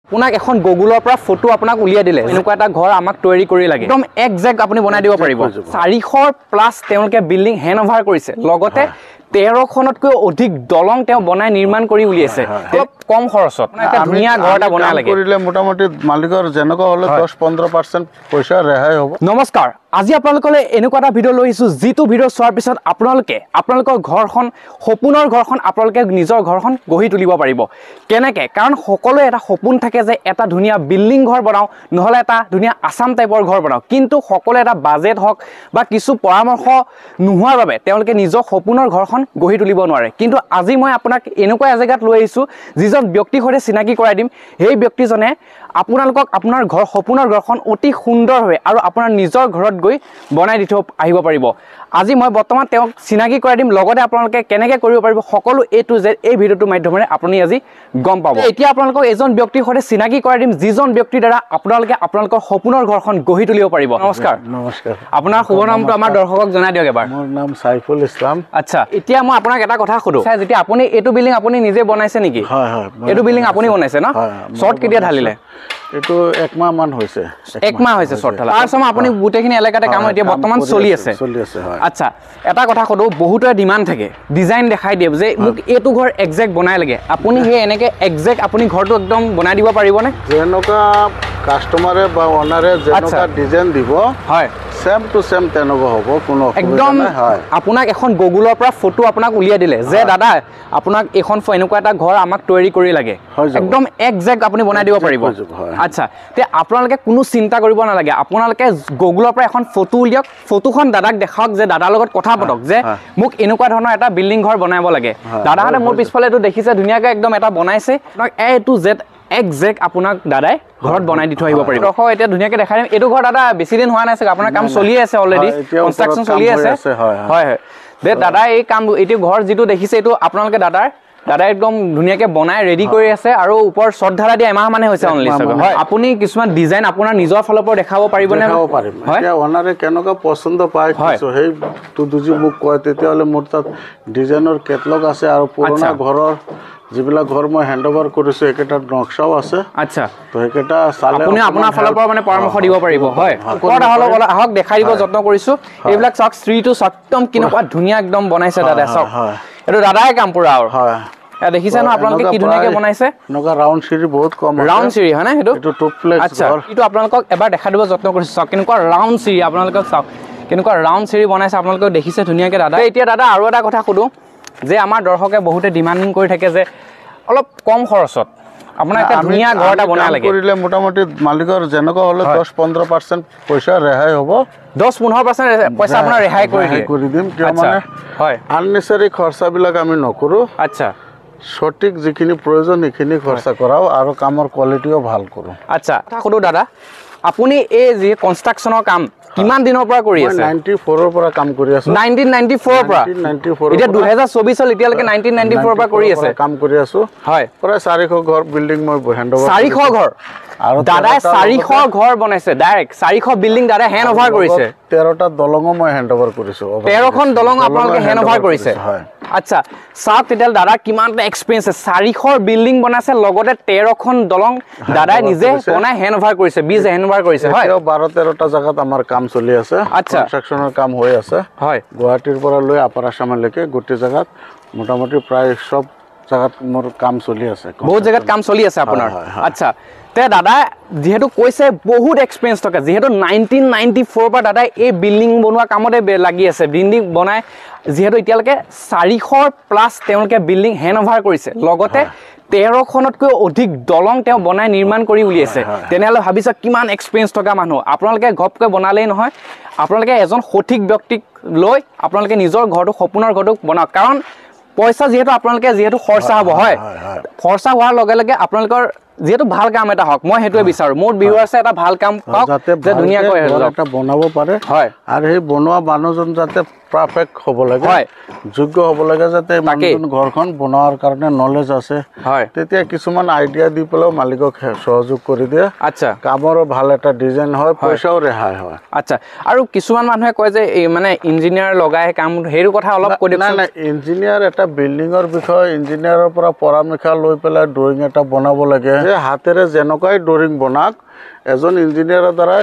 আপোনাক এখন গুগলৰ পৰা ফটো আপোনাক উলিয়াই দিলে এনেকুৱা এটা ঘৰ আমাক তৈয়াৰী কৰি লাগে একদম একজেক্ট আপুনি বনাই দিব পাৰিব 400 প্লাস তেওঁলোকে বিল্ডিং হ্যান্ড ওভাৰ কৰিছে লগতে 13খনতকৈ অধিক দলং তেওঁ বনাই নিৰ্মাণ কৰি উলিয়াইছে অলপ কম খৰচত এটা ধুনীয়া ঘৰ এটা বনাই লাগে কৰিলে মোটামুটি মালিকৰ যেনেকুৱা হলে 10-15% পইচা ৰেহাই হ'ব নমস্কাৰ আজি আপোনালোকলৈ এনেকুৱা এটা ভিডিও লৈছো যিটো ভিডিও চোৱাৰ পিছত আপোনালোকৰ ঘৰখন সপোনৰ ঘৰখন আপোনালোকে নিজৰ ঘৰখন গঢ়ি তুলিব পাৰিব কেনেকৈ কাৰণ সকলোৱে এটা সপোন থাকে যে এটা ধুনীয়া বিল্ডিং ঘৰ বনাও নহলে এটা ধুনীয়া আসাম টাইপৰ ঘৰ বনাও কিন্তু সকলোৱে এটা বাজেট হক বা কিছু পৰামৰ্শ নোহোৱাৰ বাবে তেওঁলোকে নিজৰ সপোনৰ ঘৰখন গঢ়ি তুলিব নোৱাৰে কিন্তু আজি মই আপোনাক এনেকুৱা এজেগাত লৈ আহিছো যিজন ব্যক্তিৰ সৈতে চিনাকি কৰাই দিম সেই ব্যক্তিজনে আপোনালোকক আপোনাৰ ঘৰ সপোনৰ ঘৰখন অতি সুন্দৰ হয় আৰু আপোনাৰ নিজৰ ঘৰত গৈ বনাই দি থৈ আহিব পাৰিব আজি মই বৰ্তমান তেওঁক চিনাকি কৰাই দিম লগতে আপোনালোকে কেনেকৈ কৰিব পাৰিব সকলো এ টু জেড এই ভিডিওটোৰ মাধ্যমেৰে আপুনি আজি গম পাব এতিয়া আপোনালোকক এজন ব্যক্তিৰ সৈতে চিনাকি কৰাই দিম যিজন ব্যক্তিৰ দ্বাৰা আপোনালোকে আপোনালোকৰ সপোনৰ ঘৰখন গঢ়ি তুলিব পাৰিব নমস্কাৰ নমস্কাৰ আপোনাৰ শুভ নামটো আমাৰ দৰ্শকক জনাই দিয়ক এবাৰ মোৰ নাম সাইফুল ইছলাম আচ্ছা এতিয়া মই আপোনাক এটা কথা সুধো যেতিয়া আপুনি এইটো বিল্ডিং আপুনি নিজে বনাইছে নেকি হয় হয় এইটো বিল্ডিং আপুনি বনাইছে ন শৰ্ট কেতিয়া ঢালিলে এটো এক মাহ মান হৈছে শৰ্ট ঢালা তাৰ সময় আপুনি গুটেখিনি এলেকাতে কাম এতিয়া বৰ্তমান চলি আছে হয় আচ্ছা এটা কথা কৰো বহুতৰ ডিমান্ড থাকে ডিজাইন দেখাই দিয়ে যে মোক এটো ঘৰ এক্সাক্ট বনাই লাগে আপুনি হে এনেকে এক্সাক্ট আপুনি ঘৰটো একদম বনাই দিব পাৰিবনে যেনেকুৱা কাস্টমাৰে বা ওনাৰে যেনেকুৱা ডিজাইন দিব হয় সেম টু সেম তেনেকুৱা হ'ব কোনো একদম হয় আপোনাক এখন গুগলৰ পৰা ফটো আপোনাক উলিয়াই দিলে যে দাদা আপোনাক এখন এনেকুৱা এটা ঘৰ আমাক তৈয়াৰী কৰি লাগে একদম এক্সাক্ট আপুনি বনাই দিব পাৰিব আচ্ছা তে আপোনালোকে কোনো চিন্তা কৰিব নালাগে আপোনালোকে গুগলৰ পৰা এখন ফটো উলিয়াওক ফটোখন দাদাক দেখাওক যে দাদাৰ লগত কথা পাতক যে মোক এনেকুৱা ধৰণৰ এটা বিল্ডিং ঘৰ বনাব লাগে দাদাহঁতে মোৰ পিছফালে এইটো দেখিছে ধুনীয়াকৈ একদম এটা বনাইছে আপোনাক এ টু জেড এক্সাক্ট আপোনাক দাদাই ঘৰত বনাই দি থৈ আহিব পাৰিব দৰ্শক এতিয়া ধুনীয়াকৈ দেখাই দিম এইটো ঘৰ দাদা বেছি দিন হোৱা নাই চাগে আপোনাৰ কাম চলি আছে অলৰেডি কনষ্ট্ৰাকশ্যন চলি আছে হয় হয় দে দাদা এই কাম এইটো ঘৰ যিটো দেখিছে এইটো আপোনালোকে দাদাই একদম ধুনীয়াকৈ বনাই ৰেডি কৰি আছে আৰু ওপৰ চট ঢালা দিয়া এমাহ মানে হৈছে অনলি হয় আপুনি কিছুমান ডিজাইন আপোনাৰ নিজৰ ফালৰ পৰা দেখাব পাৰিবনে পাৰিম এতিয়া ওনাৰে কেনেকুৱা পছন্দ পায় সেইটো দুজি মোক কয় তেতিয়াহ'লে মোৰ তাত ডিজাইনৰ কেটলগ আছে আৰু পুৰণা ঘৰৰ যিবিলাক ঘৰ মই হেণ্ড ওভাৰ কৰিছো একেটা নক্সাও আছে আচ্ছা তো একেটা চালে আপুনি আপোনাৰ ফালৰ পৰা মানে পৰামৰ্শ দিব পাৰিব হয় ক'ত আহক দেখাই দিব যত্ন কৰিছো এইবিলাক চাওক শ্ৰীটো একদম কিনেকুৱা ধুনীয়া একদম বনাইছে দাদা চাওক এইটো দাদাই কাম পুৰা আৰু হয় দেখিছে ন আপোনালোকে কি ধুনীয়াকৈ বনাইছে এনেকুৱা ৰাউণ্ড চিৰি বহুত কম ৰাউণ্ড চিৰি হয় না এইটো টু প্লেক্স আচ্ছা এইটো আপোনালোকক এবাৰ দেখাই দিব যত্ন কৰিছো চাওক কেনেকুৱা ৰাউণ্ড চিৰি আপোনালোকক চাওক কেনেকুৱা ৰাউণ্ড চিৰি বনাইছে আপোনালোকে দেখিছে ধুনীয়াকৈ দাদা এতিয়া দাদা আৰু এটা কথা সুধো যে আমাৰ দৰ্শকে বহুতে ডিমাণ্ডিং কৰি থাকে যে অলপ কম খৰচত আপোনাৰ এটা ধুনীয়া ঘৰ এটা বনাই লাগে কৰিলে মোটামুটি মালিকৰ যেনেকুৱা হলে 10-15% পইচা ৰেহাই হ'ব 10-15% পইচা আপোনাৰ ৰেহাই কৰি দিম কিয় মানে হয় আননেচাৰী খৰচাবিলাক আমি নকৰো আচ্ছা সঠিক যিখিনি প্ৰয়োজন সেইখিনি খৰচা কৰাও আৰু কামৰ কোৱালিটিও ভাল কৰো আচ্ছা কথা সুধো দাদা আপুনি এই যি কনষ্ট্ৰাকশ্যনৰ কাম কিমান দিনৰ পৰা কৰি আছে 94 ৰ পৰা কাম কৰি আছো 1994 ৰ পৰা 1994 এতিয়া 2024 হল এতিয়ালৈকে 1994 ৰ পৰা কৰি আছে কাম কৰি আছো হয় প্ৰায় 400 ঘৰ বিল্ডিং মই হেণ্ড ওভাৰ 400 ঘৰ আৰু দাদা 400 ঘৰ বনাইছে ডাইৰেক্ট 400 বিল্ডিং দাদা হেণ্ড ওভাৰ কৰিছে 13টা দলঙো মই হেণ্ড ওভাৰ কৰিছো 13খন দলং আপোনালোকে হেণ্ড ওভাৰ কৰিছে হয় আচ্ছা চাওক তেতিয়া দাদা কিমান এক্সপেৰিয়েন্স আছে 400 বিল্ডিং বনাইছে লগতে 13খন দলং দাদাই নিজে বনাই হেণ্ড ওভাৰ কৰিছে বীজ হেণ্ড ওভাৰ কৰিছে হয় 12-13টা জায়গাত আমাৰ কাম চলি আছে কনস্ট্ৰাকশনৰ কাম হৈ আছে হয় গুৱাহাটীৰ পৰা লৈ আপাৰ আসামলৈকে গোটে জায়গাত মোটামুটি প্ৰায় সব জায়গাত মোৰ কাম চলি আছে বহুত জায়গাত কাম চলি আছে আপোনাৰ আচ্ছা তে দাদা যেহেতু কৈছে বহুত এক্সপেৰিয়েন্স থকা যেহেতু 1994 পৰা দাদা এই বিল্ডিং বনোৱা কামতে লাগি আছে বিল্ডিং বনাই যেহেতু এতিয়ালৈকে 400 প্লাস তেওঁলোকে বিল্ডিং হেণ্ড ওভাৰ কৰিছে লগতে 13খনতকৈ অধিক দলং তেওঁ বনাই নিৰ্মাণ কৰি উলিয়াইছে তেনেহ'লে ভাবিছা কিমান এক্সপেৰিয়েন্স থকা মানুহ আপোনালোকে ঘপকৈ বনালেই নহয় আপোনালোকে এজন সঠিক ব্যক্তিক লৈ আপোনালোকে নিজৰ ঘৰটো সপোনৰ ঘৰটো বনাওক কাৰণ পইচা যেহেতু আপোনালোকে যেহেতু খৰচা হ'ব হয় খৰচা হোৱাৰ লগে লগে আপোনালোকৰ যেহেতু ভাল কাম এটা হওক মই হেতুৱে বিচাৰো মোৰ ভিউৱাৰ্ছে এটা ভাল কাম পাওক যে ধুনীয়াকৈ এটা বনাব পাৰে হয় আৰু সেই বনোৱা মানুহজন যাতে পারফেক্ট হ'ব লাগে হয় যোগ্য হ'ব লাগে যাতে মানুহজন ঘৰখন বনোৱাৰ কাৰণে নলেজ আছে হয় তেতিয়া কিছুমান আইডিয়া দি পেলাও মালিকক সহযোগ কৰি দিয়ে আচ্ছা কামৰো ভাল এটা ডিজাইন হয় পইচাও ৰেহাই হয় আচ্ছা আৰু কিছুমান মানুহে কয় যে মানে ইঞ্জিনিয়াৰ লগাই কাম হেৰু কথা অলপ কৈ দিবচোন না ইঞ্জিনিয়াৰ এটা বিল্ডিংৰ বিষয় ইঞ্জিনিয়াৰৰ পৰা পৰামৰ্শ লৈ পেলাই ড্ৰয়িং এটা বনাব লাগে সেই হাতেৰে যেনেকুৱাই ডৰিং বনাক এজন ইঞ্জিনিয়াৰৰ দ্বাৰা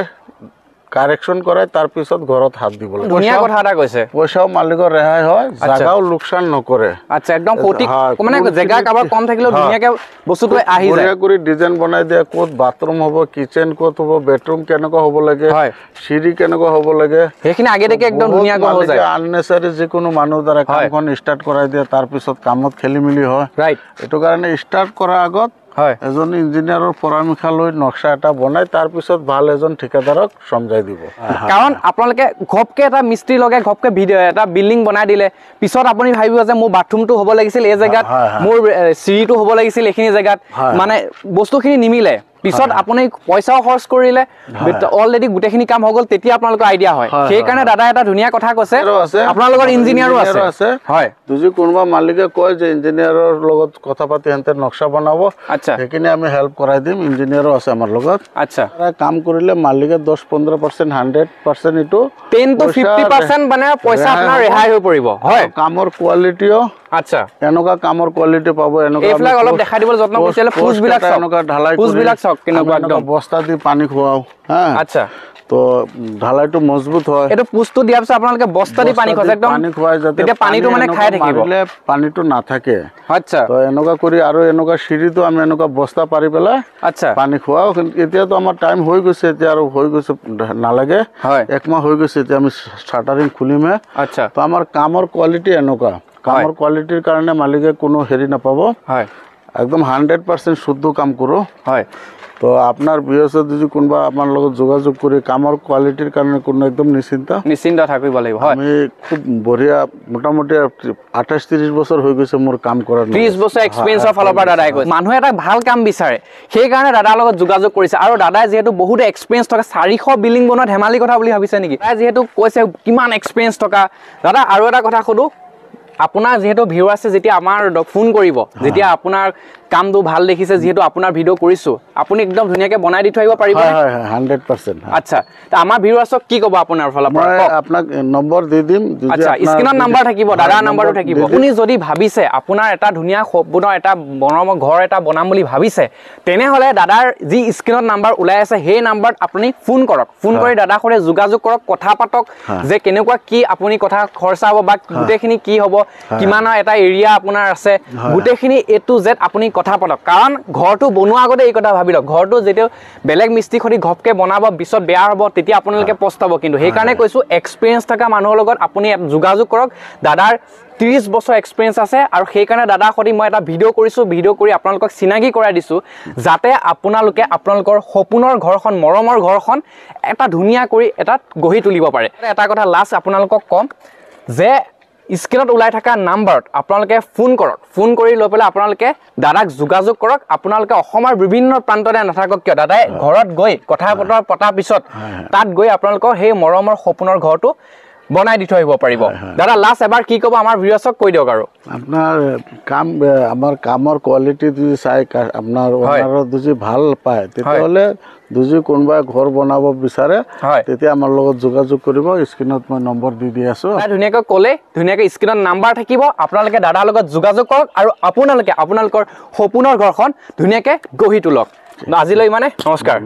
কাৰেকশ্যন কৰাই তাৰ পিছত ঘৰত হাত দিব লাগে ধুনীয়া কথা এটা কৈছে পইচাও মালিকৰ ৰেহাই হয় জাগাও লোকচান নকৰে আচ্ছা একদম সঠিক মানে জেগা কাবাৰ কম থাকিলেও ধুনীয়াকে বস্তুটো আহি যায় বঢ়িয়া কৰি ডিজাইন বনাই দিয়ে ক'ত বাথৰুম হ'ব কিচেন ক'ত হ'ব বেডৰুম কেনেকুৱা হ'ব লাগে চিৰি কেনেকুৱা হ'ব লাগে সেইখিনি আগে দেখি একদম ধুনীয়াকৈ হৈ যায় আননেচাৰি যিকোনো মানুহ দ্বাৰা কামখন ষ্টাৰ্ট কৰাই দিয়ে তাৰ পিছত কামত খেলি মেলি হয় ৰাইট এইটো কাৰণে ষ্টাৰ্ট কৰাৰ আগত এজন ইঞ্জিনিয়াৰৰ পৰামৰ্শ লৈ নক্সা এটা বনাই তাৰ পিছত ভাল এজন ঠিকাদাৰক সমজাই দিব কাৰণ আপোনালোকে ঘপকে এটা মিস্ত্ৰী লগাই ঘপকে ভিডিঅ' এটা বিল্ডিং বনাই দিলে পিছত আপুনি ভাবিব যে মোৰ বাথৰুমটো হ'ব লাগিছিল এই জেগাত মোৰ চিৰিটো হ'ব লাগিছিল এইখিনি জেগাত মানে বস্তুখিনি নিমিলে পিছত আপুনি পইচাও খৰচ কৰিলে অলৰেডি গোটেইখিনি কাম হৈ গ'ল তেতিয়া আপোনালোকৰ আইডিয়া হয় সেইকাৰণে দাদা এটা ধুনীয়া কথা কৈছে আপোনালোকৰ ইঞ্জিনিয়াৰো আছে হয় যদি কোনোবা মালিকে কয় যে ইঞ্জিনিয়াৰৰ লগত কথা পাতি হেঁতে নক্সা বনাব আচ্ছা সেইখিনি আমি হেল্প কৰাই দিম ইঞ্জিনিয়াৰো আছে আমাৰ লগত আচ্ছা কাম কৰিলে মালিকে 10-15% 100% এইটো 10 to 50% মানে পইচা আপোনাৰ ৰেহাই হৈ পৰিব হয় কামৰ কোৱালিটিও আচ্ছা এনেকুৱা কামৰ কোৱালিটি পাব এনেকুৱা এইবিলাক অলপ দেখাই দিবলৈ যত্ন কৰিছিলে ফুজবিলাক এনেকুৱা ঢালাই ফুজবিলাক চাওক কেনেকুৱা একদম বস্তা দি পানী খুৱাও হা আচ্ছা তো ঢালাইটো মজবুত হয় এটো পুষ্টটো দিয়াৰ পিছত আপোনালোকে বস্তা দি পানী খোৱা একদম পানী খুৱাই যাতে তেতিয়া পানীটো মানে খাই থাকিব পানীটো নাথাকে আচ্ছা তো এনেকুৱা কৰি আৰু এনেকুৱা চিৰিটো আমি এনেকুৱা বস্তা পাৰি পেলাই আচ্ছা পানী খুৱাও এতিয়াতো আমাৰ টাইম হৈ গৈছে এতিয়া আৰু হৈ গৈছে নালাগে একমাহ হৈ গৈছে এতিয়া আমি শাটাৰিং খুলিমে আচ্ছা তো আমাৰ কামৰ কোৱালিটি এনেকুৱা কামৰ কোৱালিটিৰ কাৰণে মালিকে কোনো হেৰি নাপাব হয় একদম 100% শুদ্ধ কাম কৰো হয় তো আপনাৰ বিএসএ যদি কোনবা আপনাৰ লগত যোগাযোগ কৰে কামৰ কোয়ালিটির কারণে কোনো একদম নিশ্চিন্ত থাকিব লাগিব হয় আমি খুব বঢ়িয়া মোটামুটি 28-30 বছর হৈ গৈছে মোৰ কাম কৰাৰ 30 বছৰ এক্সপেৰিয়েন্সৰ ফালৰ পৰা দাদাই কৈছে মানুহে এটা ভাল কাম বিচাৰে সেই কাৰণে দাদাৰ লগত যোগাযোগ কৰিছে আৰু দাদাই যেহেতু বহুত এক্সপেৰিয়েন্স থকা 400 বিল্ডিং বনোৱা ধেমালি কথা বুলি ভাবিছে নেকি দাদাই যেহেতু কৈছে কিমান এক্সপেৰিয়েন্স থকা দাদা আৰু এটা কথা কৰো আপোনাৰ যেহেতু ভিউ আছে যেতিয়া আমাৰ ফোন কৰিব যেতিয়া আপোনাৰ কামটো ভাল দেখিছে যেহেতু আপোনাৰ ভিডিও কৰিছো আপুনি একদম ধুনিয়াকে বনাই দি থৈব পাৰিব হয় হয় 100% আচ্ছা তো আমাৰ ভিউৱাৰ্ছক কি ক'ব আপোনাৰ ফালৰ পৰা মই আপোনাক নম্বৰ দি দিম আচ্ছা স্ক্ৰিনত নাম্বাৰ থাকিব দাদা নাম্বাৰটো থাকিব আপুনি যদি ভাবিছে আপোনাৰ এটা ধুনিয়া সপোনৰ এটা বনাম ঘৰ এটা বনাম বুলি ভাবিছে তেনেহলে দাদাৰ যি স্ক্ৰিনত নাম্বাৰ ওলাই আছে সেই নাম্বাৰত আপুনি ফোন কৰক ফোন কৰি দাদা সৰে যোগাযোগ কৰক কথা পাতক যে কেনেকুৱা কি আপুনি কথা খৰচা হ'ব বা গুটেখিনি কি হ'ব কিমান এটা এৰিয়া আপোনাৰ আছে গুটেখিনি এ টু জেড আপুনি কথা পাতক কাৰণ ঘৰটো বনোৱা আগতে এই কথা ভাবি লওক ঘৰটো যেতিয়া বেলেগ মিস্ত্ৰী খৰি ঘপকে বনাব পিছত বেয়া হ'ব তেতিয়া আপোনালোকে পস্তাব কিন্তু সেই কাৰণে কৈছো এক্সপেৰিয়েন্স থকা মানুহৰ লগত আপুনি যোগাযোগ কৰক দাদাৰ 30 বছৰ এক্সপেৰিয়েন্স আছে আৰু সেই কাৰণে দাদা খৰি মই এটা ভিডিও কৰিছো ভিডিও কৰি আপোনালোকক চিনাকি কৰাই দিছো যাতে আপোনালোকে আপোনালোকৰ সপোনৰ ঘৰখন মৰমৰ ঘৰখন এটা ধুনিয়া কৰি এটা গঢ়ি তুলিব পাৰে এটা কথা লাষ্ট আপোনালোকক কম যে স্ক্ৰিনত ওলাই থকা নাম্বাৰত আপোনালোকে ফোন কৰক ফোন কৰি লৈ পেলাই আপোনালোকে দাদাক যোগাযোগ কৰক আপোনালোকে অসমৰ বিভিন্ন প্ৰান্ততে নাথাকক কিয় দাদাই ঘৰত গৈ কথা বতৰা পতা পিছত তাত গৈ আপোনালোকৰ সেই মৰমৰ সপোনৰ ঘৰটো বনাই দি থৈ আহিব পাৰিব দাদা লাষ্ট এবাৰ কি ক'ব আমাৰ ভিউৱাৰ্ছক কৈ দিয়ক আৰু আপোনাৰ কাম আমাৰ কামৰ কোৱালিটি যদি চাই আপোনাৰ ওনাৰৰ যদি ভাল পায় তেতিয়াহ'লে যদি কোনোবা ঘৰ বনাব বিচাৰে তেতিয়া আমাৰ লগত যোগাযোগ কৰিব স্ক্ৰিনত মই নম্বৰ দি আছো ধুনীয়াকৈ ক'লে ধুনীয়াকৈ স্ক্ৰিনত নাম্বাৰ থাকিব আপোনালোকে দাদাৰ লগত যোগাযোগ কৰক আৰু আপোনালোকে আপোনালোকৰ সপোনৰ ঘৰখন ধুনীয়াকৈ গঢ়ি তোলক আজিলৈ মানে নমস্কাৰ